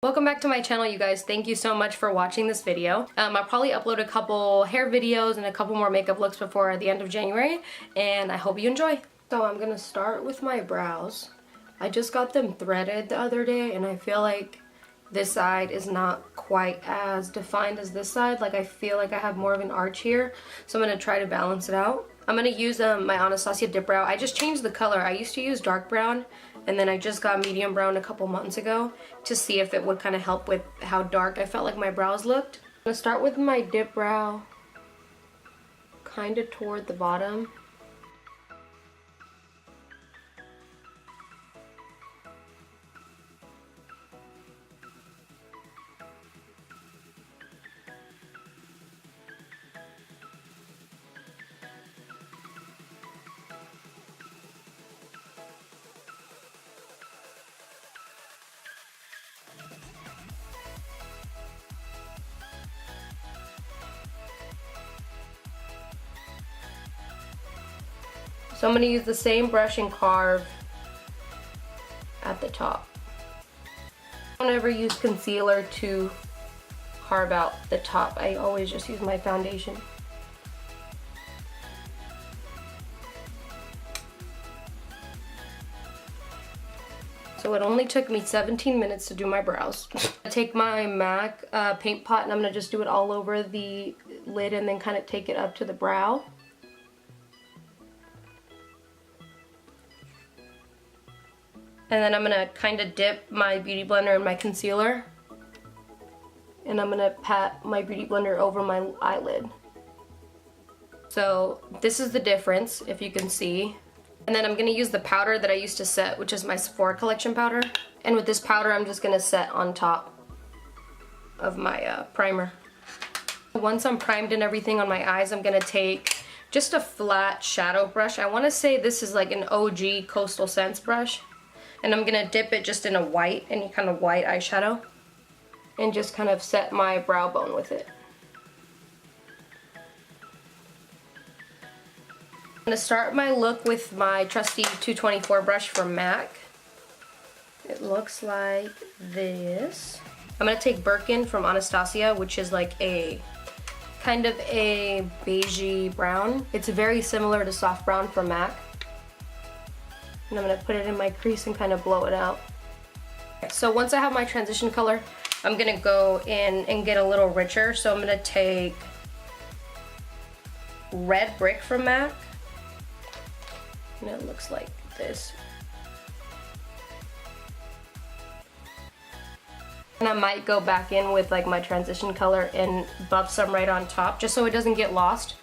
Welcome back to my channel, you guys. Thank you so much for watching this video. I'll probably upload a couple hair videos and a couple more makeup looks before the end of January, and I hope you enjoy. So I'm gonna start with my brows. I just got them threaded the other day, and I feel like this side is not quite as defined as this side. Like, I feel like I have more of an arch here, so I'm gonna try to balance it out. I'm gonna use my Anastasia Dipbrow. I just changed the color. I used to use dark brown, and then I just got medium brown a couple months ago to see if it would kind of help with how dark I felt like my brows looked. I'm gonna start with my Dipbrow kind of toward the bottom. So I'm going to use the same brush and carve at the top. I don't ever use concealer to carve out the top. I always just use my foundation. So it only took me 17 minutes to do my brows. I take my MAC paint pot and I'm going to just do it all over the lid and then kind of take it up to the brow. And then I'm going to kind of dip my beauty blender in my concealer. And I'm going to pat my beauty blender over my eyelid. So this is the difference, if you can see. And then I'm going to use the powder that I used to set, which is my Sephora collection powder. And with this powder, I'm just going to set on top of my primer. Once I'm primed and everything on my eyes, I'm going to take just a flat shadow brush. I want to say this is like an OG Coastal Scents brush. And I'm going to dip it just in a white, any kind of white eyeshadow, and just kind of set my brow bone with it. I'm going to start my look with my trusty 224 brush from MAC. It looks like this. I'm going to take Birkin from Anastasia, which is like a kind of a beigey brown. It's very similar to soft brown from MAC. And I'm going to put it in my crease and kind of blow it out. So once I have my transition color, I'm going to go in and get a little richer. So I'm going to take Red Brick from MAC. And it looks like this. And I might go back in with like my transition color and buff some right on top just so it doesn't get lost.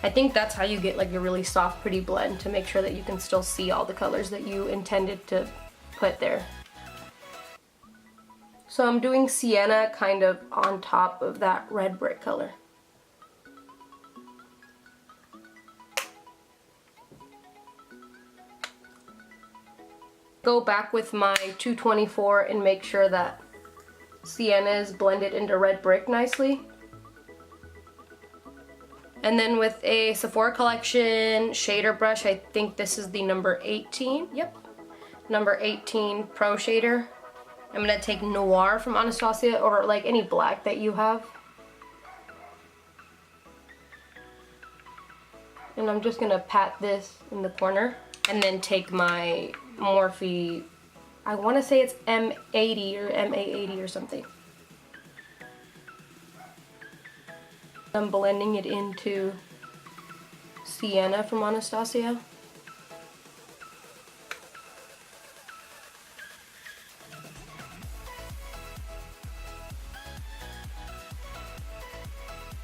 I think that's how you get like a really soft, pretty blend, to make sure that you can still see all the colors that you intended to put there. So I'm doing Sienna kind of on top of that red brick color. Go back with my 224 and make sure that Sienna is blended into red brick nicely. And then with a Sephora collection shader brush, I think this is the number 18. Yep, number 18 Pro Shader. I'm going to take Noir from Anastasia, or like any black that you have. And I'm just going to pat this in the corner. And then take my Morphe, I want to say it's M80 or MA80 or something. I'm blending it into Sienna from Anastasia.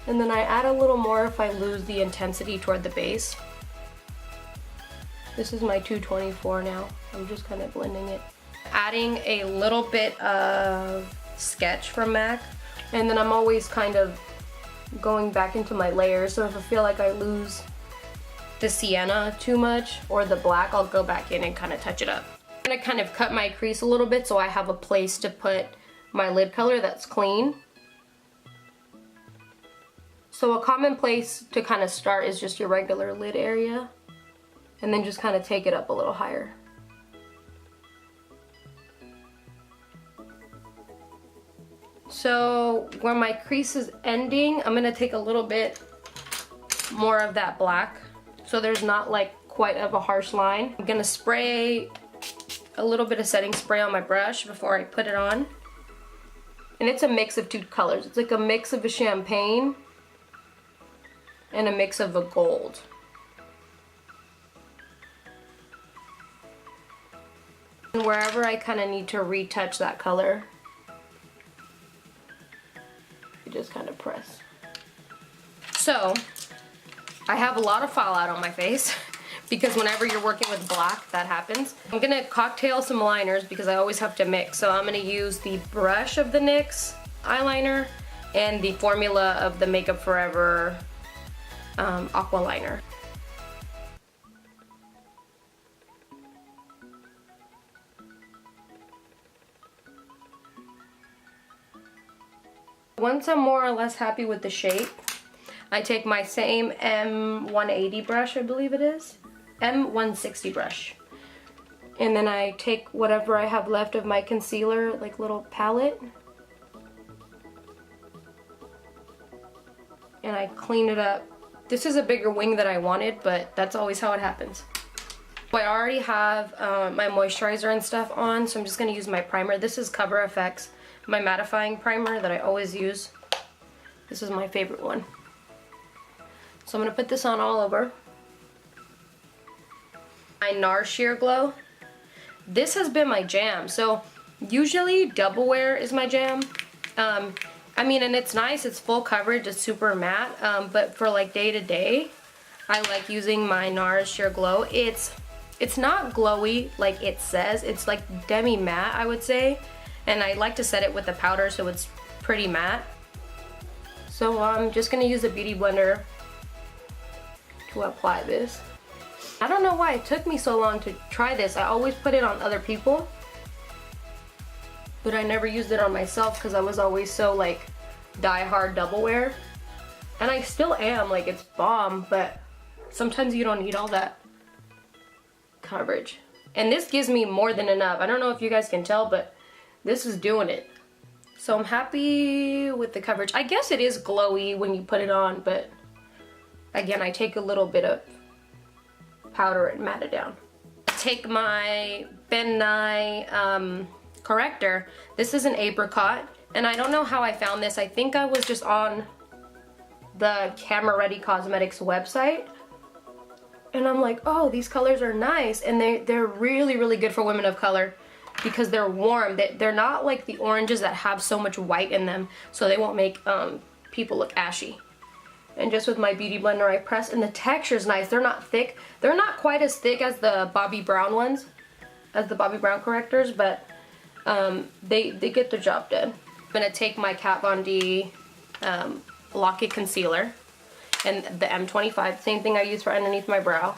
And then I add a little more if I lose the intensity toward the base. This is my 224 now. I'm just kind of blending it. Adding a little bit of Sketch from MAC. And then I'm always kind of going back into my layers, so if I feel like I lose the Sienna too much or the black, I'll go back in and kind of touch it up. I'm going to kind of cut my crease a little bit so I have a place to put my lid color that's clean. So a common place to kind of start is just your regular lid area, and then just kind of take it up a little higher. So where my crease is ending, I'm gonna take a little bit more of that black so there's not like quite of a harsh line. I'm gonna spray a little bit of setting spray on my brush before I put it on. And it's a mix of two colors. It's like a mix of a champagne and a mix of a gold. And wherever I kind of need to retouch that color, you just kind of press. So, I have a lot of fallout on my face because whenever you're working with black, that happens. I'm gonna cocktail some liners because I always have to mix. So I'm gonna use the brush of the NYX eyeliner and the formula of the Makeup Forever aqua liner. Once I'm more or less happy with the shape, I take my same M180 brush, I believe it is, M160 brush. And then I take whatever I have left of my concealer, like little palette, and I clean it up. This is a bigger wing than I wanted, but that's always how it happens. I already have my moisturizer and stuff on, so I'm just going to use my primer. This is Cover FX, my mattifying primer that I always use. This is my favorite one. So I'm going to put this on all over. My Nior Sheer Glow. This has been my jam. So usually double wear is my jam. I mean, and it's nice, it's full coverage, it's super matte, but for like day to day, I like using my Nior Sheer Glow. It's not glowy like it says, it's like demi matte, I would say, and I like to set it with the powder so it's pretty matte. So I'm just gonna use a beauty blender to apply this. I don't know why it took me so long to try this. I always put it on other people, but I never used it on myself because I was always so like die-hard double wear. And I still am, like it's bomb, but sometimes you don't need all that coverage. And this gives me more than enough. I don't know if you guys can tell, but this is doing it. So I'm happy with the coverage. I guess it is glowy when you put it on, but again, I take a little bit of powder and matte it down. Take my Ben Nye corrector. This is an apricot, and I don't know how I found this. I think I was just on the Camera Ready Cosmetics website, and I'm like, oh, these colors are nice, and they're really, really good for women of color because they're warm. They're not like the oranges that have so much white in them, so they won't make people look ashy. And just with my beauty blender I press, and the texture's nice. They're not thick. They're not quite as thick as the Bobbi Brown ones, as the Bobbi Brown correctors, but they get the job done. I'm gonna take my Kat Von D Lock-It Concealer and the M25, same thing I use for underneath my brow.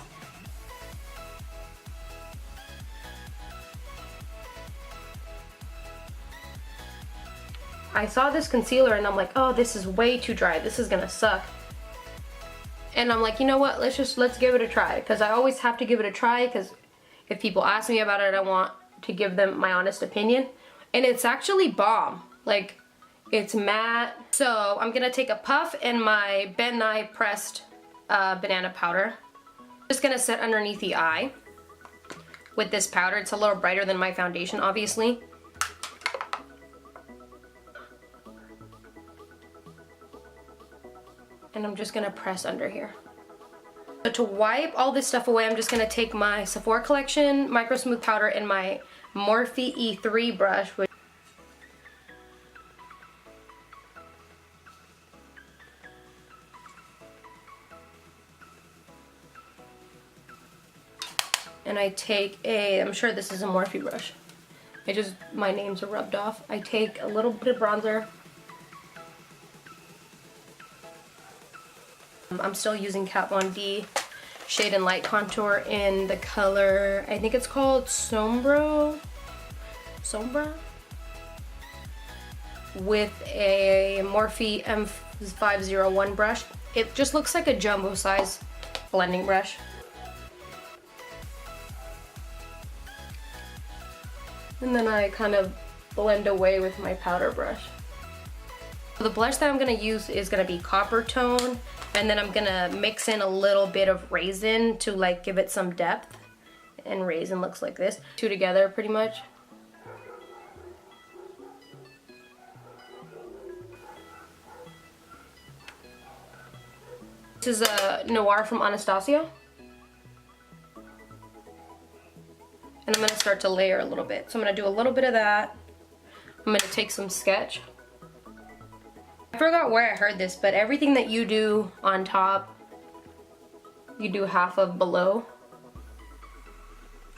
I saw this concealer and I'm like, oh, this is way too dry. This is gonna suck. And I'm like, you know what, let's give it a try, because I always have to give it a try, because if people ask me about it, I want to give them my honest opinion. And it's actually bomb. Like, it's matte. So I'm gonna take a puff and my Ben Nye pressed banana powder. Just gonna set underneath the eye with this powder. It's a little brighter than my foundation, obviously. And I'm just gonna press under here. So to wipe all this stuff away, I'm just gonna take my Sephora Collection Microsmooth powder and my Morphe E3 brush. And I take I'm sure this is a Morphe brush. My names are rubbed off. I take a little bit of bronzer. I'm still using Kat Von D Shade and Light Contour in the color, I think it's called Sombra? With a Morphe M501 brush. It just looks like a jumbo size blending brush. And then I kind of blend away with my powder brush. The blush that I'm going to use is going to be Coppertone, and then I'm going to mix in a little bit of Raisin to like give it some depth. And Raisin looks like this. Two together pretty much. This is a Nior from Anastasia. And I'm going to start to layer a little bit. So I'm going to do a little bit of that. I'm going to take some sketch. I forgot where I heard this, but everything that you do on top, you do half of below.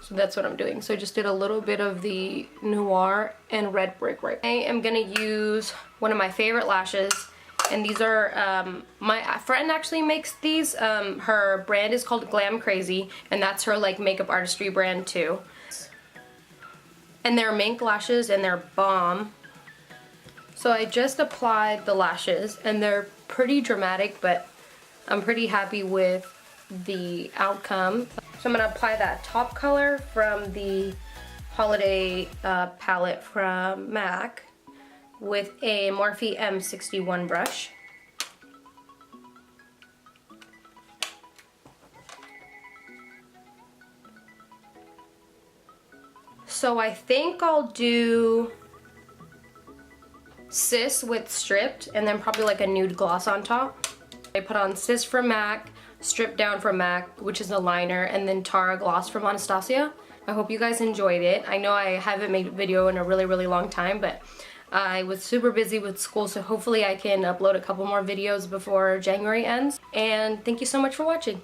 So that's what I'm doing. So I just did a little bit of the Noir and Red Brick right. I am going to use one of my favorite lashes. And these are, my friend actually makes these. Her brand is called Glam Krazy, and that's her like makeup artistry brand too. And they're mink lashes and they're bomb. So I just applied the lashes and they're pretty dramatic, but I'm pretty happy with the outcome. So I'm going to apply that top color from the holiday palette from MAC with a Morphe M61 brush. So I think I'll do Siss with Stripped and then probably like a nude gloss on top. I put on Siss from MAC, Stripdown from MAC, which is a liner, and then Tara Gloss from Anastasia. I hope you guys enjoyed it. I know I haven't made a video in a really long time, but I was super busy with school, so hopefully I can upload a couple more videos before January ends. And thank you so much for watching.